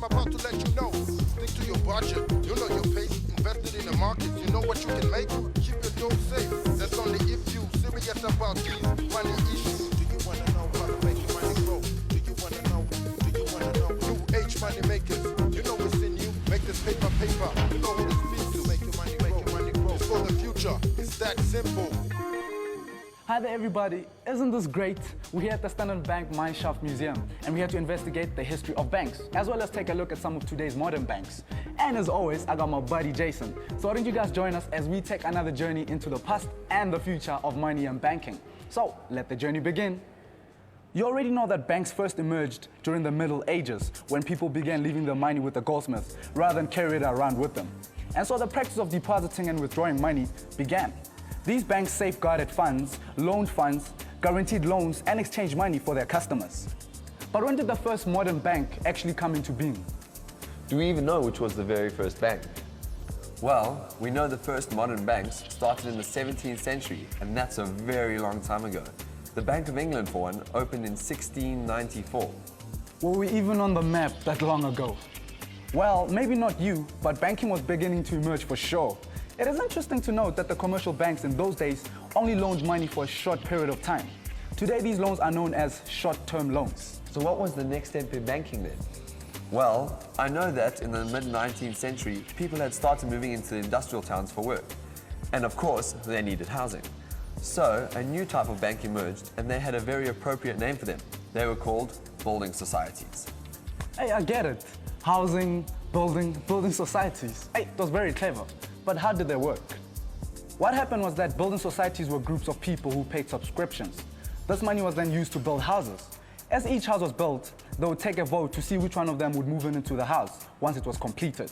I'm about to let you know. Stick to your budget, you know your pace. Invested in the market, you know what you can make. Keep your dough safe, that's only if you serious about these money issues. Do you wanna know how to make your money grow? Do you wanna know? New age money makers, you know it's in you. Make this paper, you know who to speak to. Make your money grow. It's for the future, it's that simple. Hi there everybody, isn't this great? We're here at the Standard Bank Mineshaft Museum and we're here to investigate the history of banks, as well as take a look at some of today's modern banks. And as always, I got my buddy Jason. So why don't you guys join us as we take another journey into the past and the future of money and banking. So let the journey begin. You already know that banks first emerged during the Middle Ages when people began leaving their money with the goldsmiths rather than carry it around with them. And so the practice of depositing and withdrawing money began. These banks safeguarded funds, loaned funds, guaranteed loans, and exchanged money for their customers. But when did the first modern bank actually come into being? Do we even know which was the very first bank? Well, we know the first modern banks started in the 17th century, and that's a very long time ago. The Bank of England, for one, opened in 1694. Were we even on the map that long ago? Well, maybe not you, but banking was beginning to emerge for sure. It is interesting to note that the commercial banks in those days only loaned money for a short period of time. Today, these loans are known as short-term loans. So what was the next step in banking then? Well, I know that in the mid-19th century, people had started moving into the industrial towns for work. And of course, they needed housing. So a new type of bank emerged, and they had a very appropriate name for them. They were called building societies. Hey, I get it. Housing, building societies. Hey, it was very clever. But how did they work? What happened was that building societies were groups of people who paid subscriptions. This money was then used to build houses. As each house was built, they would take a vote to see which one of them would move into the house once it was completed.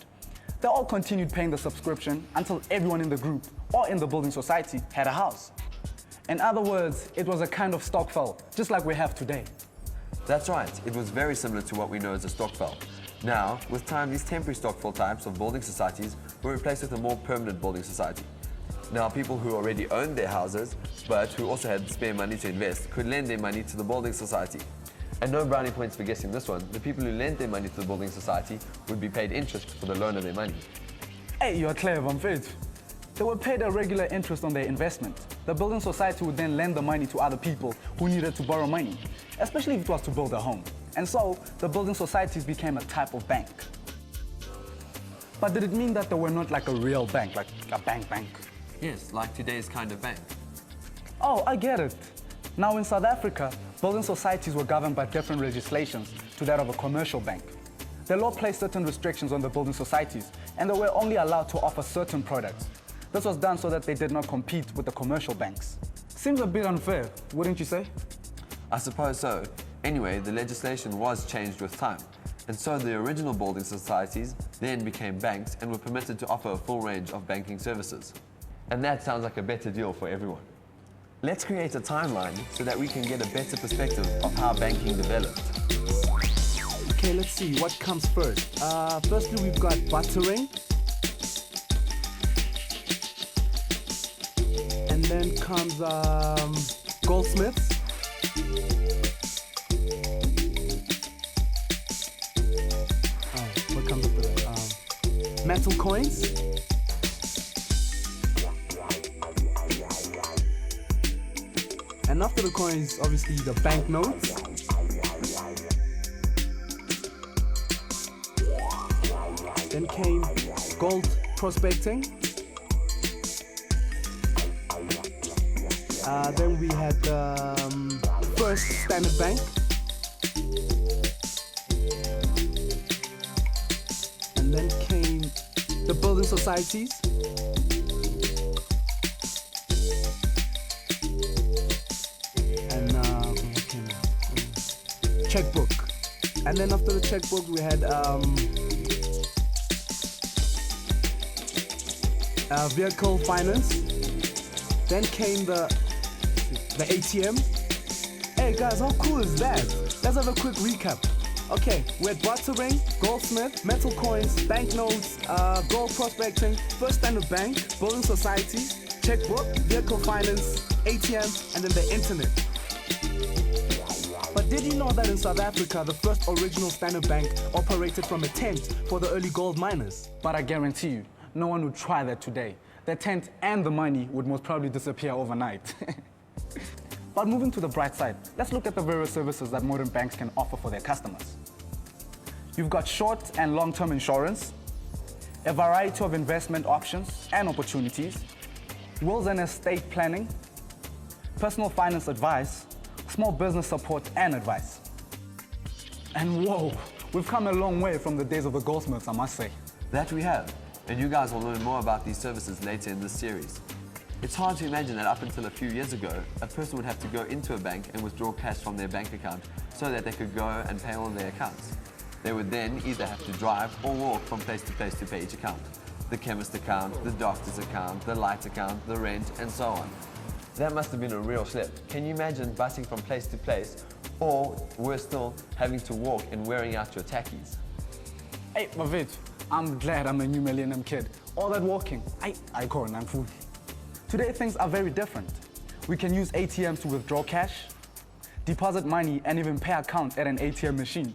They all continued paying the subscription until everyone in the group or in the building society had a house. In other words, it was a kind of stokvel, just like we have today. That's right, it was very similar to what we know as a stokvel. Now, with time, these temporary stokvel types of building societies were replaced with a more permanent building society. Now, people who already owned their houses, but who also had spare money to invest, could lend their money to the building society. And no brownie points for guessing this one. The people who lent their money to the building society would be paid interest for the loan of their money. Hey, you're clever, Mfethu. They were paid a regular interest on their investment. The building society would then lend the money to other people who needed to borrow money, especially if it was to build a home. And so, the building societies became a type of bank. But did it mean that they were not like a real bank, like a bank? Yes, like today's kind of bank. Oh, I get it. Now in South Africa, building societies were governed by different legislations to that of a commercial bank. The law placed certain restrictions on the building societies, and they were only allowed to offer certain products. This was done so that they did not compete with the commercial banks. Seems a bit unfair, wouldn't you say? I suppose so. Anyway, the legislation was changed with time, and so the original building societies then became banks and were permitted to offer a full range of banking services. And that sounds like a better deal for everyone. Let's create a timeline so that we can get a better perspective of how banking developed. Okay, let's see, what comes first? Firstly, we've got bartering. And then comes goldsmiths. What comes after that? Metal coins. And after the coins, obviously the banknotes. Then came gold prospecting. Then we had first Standard Bank. And then came the building societies. And checkbook. And then after the checkbook, we had vehicle finance. Then came the ATM. Hey guys, how cool is that? Let's have a quick recap. Okay, we had bartering, goldsmith, metal coins, banknotes, gold prospecting, first Standard Bank, building society, checkbook, vehicle finance, ATM, and then the internet. But Did you know that in South Africa, the first original Standard Bank operated from a tent for the early gold miners? But I guarantee you, no one would try that today. The tent and the money would most probably disappear overnight. But moving to the bright side, let's look at the various services that modern banks can offer for their customers. You've got short and long-term insurance, a variety of investment options and opportunities, wills and estate planning, personal finance advice, small business support and advice. And whoa, we've come a long way from the days of the goldsmiths, I must say. That we have, and you guys will learn more about these services later in this series. It's hard to imagine that up until a few years ago, a person would have to go into a bank and withdraw cash from their bank account so that they could go and pay all their accounts. They would then either have to drive or walk from place to pay each account. The chemist account, the doctor's account, the light account, the rent, and so on. That must have been a real slip. Can you imagine busing from place to place, or worse still, having to walk and wearing out your tackies? Hey, Mavit, I'm glad I'm a new millennium kid. All that walking, I call it food. Today things are very different. We can use ATMs to withdraw cash, deposit money, and even pay accounts at an ATM machine.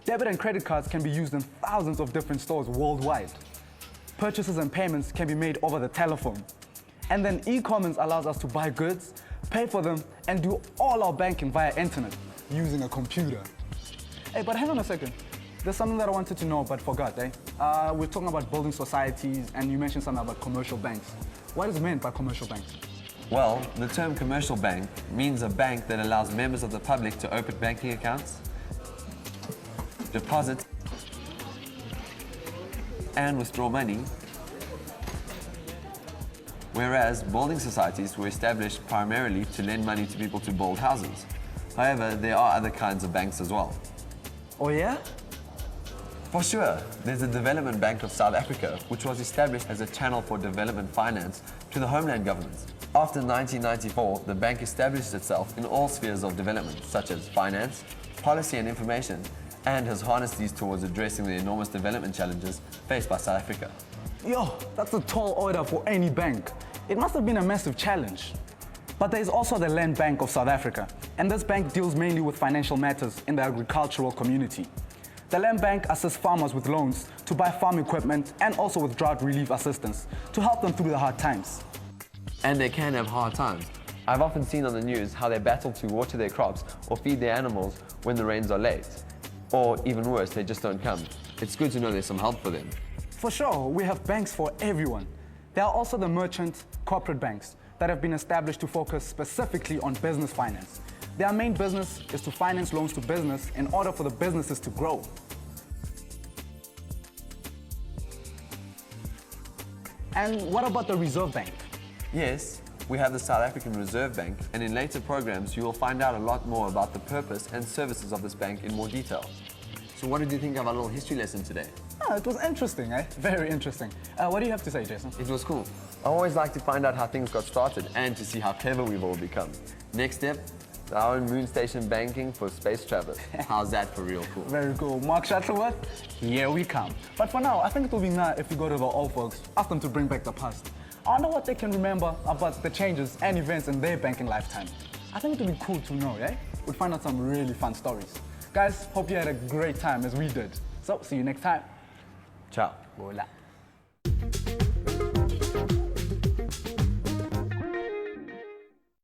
Debit and credit cards can be used in thousands of different stores worldwide. Purchases and payments can be made over the telephone. And then e-commerce allows us to buy goods, pay for them, and do all our banking via internet using a computer. Hey, but hang on a second. There's something that I wanted to know but forgot, eh? We're talking about building societies, and you mentioned something about commercial banks. What is meant by commercial banks? Well, the term commercial bank means a bank that allows members of the public to open banking accounts, deposit, and withdraw money, whereas building societies were established primarily to lend money to people to build houses. However, there are other kinds of banks as well. Oh yeah? For sure, there's the Development Bank of South Africa, which was established as a channel for development finance to the homeland government. After 1994, the bank established itself in all spheres of development, such as finance, policy and information, and has harnessed these towards addressing the enormous development challenges faced by South Africa. Yo, that's a tall order for any bank. It must have been a massive challenge. But there is also the Land Bank of South Africa, and this bank deals mainly with financial matters in the agricultural community. The Land Bank assists farmers with loans to buy farm equipment and also with drought relief assistance to help them through the hard times. And they can have hard times. I've often seen on the news how they battle to water their crops or feed their animals when the rains are late. Or even worse, they just don't come. It's good to know there's some help for them. For sure, we have banks for everyone. There are also the merchant corporate banks that have been established to focus specifically on business finance. Their main business is to finance loans to business in order for the businesses to grow. And what about the Reserve Bank? Yes, we have the South African Reserve Bank, and in later programs you will find out a lot more about the purpose and services of this bank in more detail. So what did you think of our little history lesson today? Oh, it was interesting, eh? Very interesting. What do you have to say, Jason? It was cool. I always like to find out how things got started and to see how clever we've all become. Next step, our own moon station banking for space travelers. How's that for real cool? Very cool. Mark Shuttleworth, here we come. But for now, I think it will be nice if you go to the old folks, ask them to bring back the past. I wonder what they can remember about the changes and events in their banking lifetime. I think it would be cool to know, eh? We'd find out some really fun stories. Guys, hope you had a great time as we did. So, see you next time. Ciao. Hola.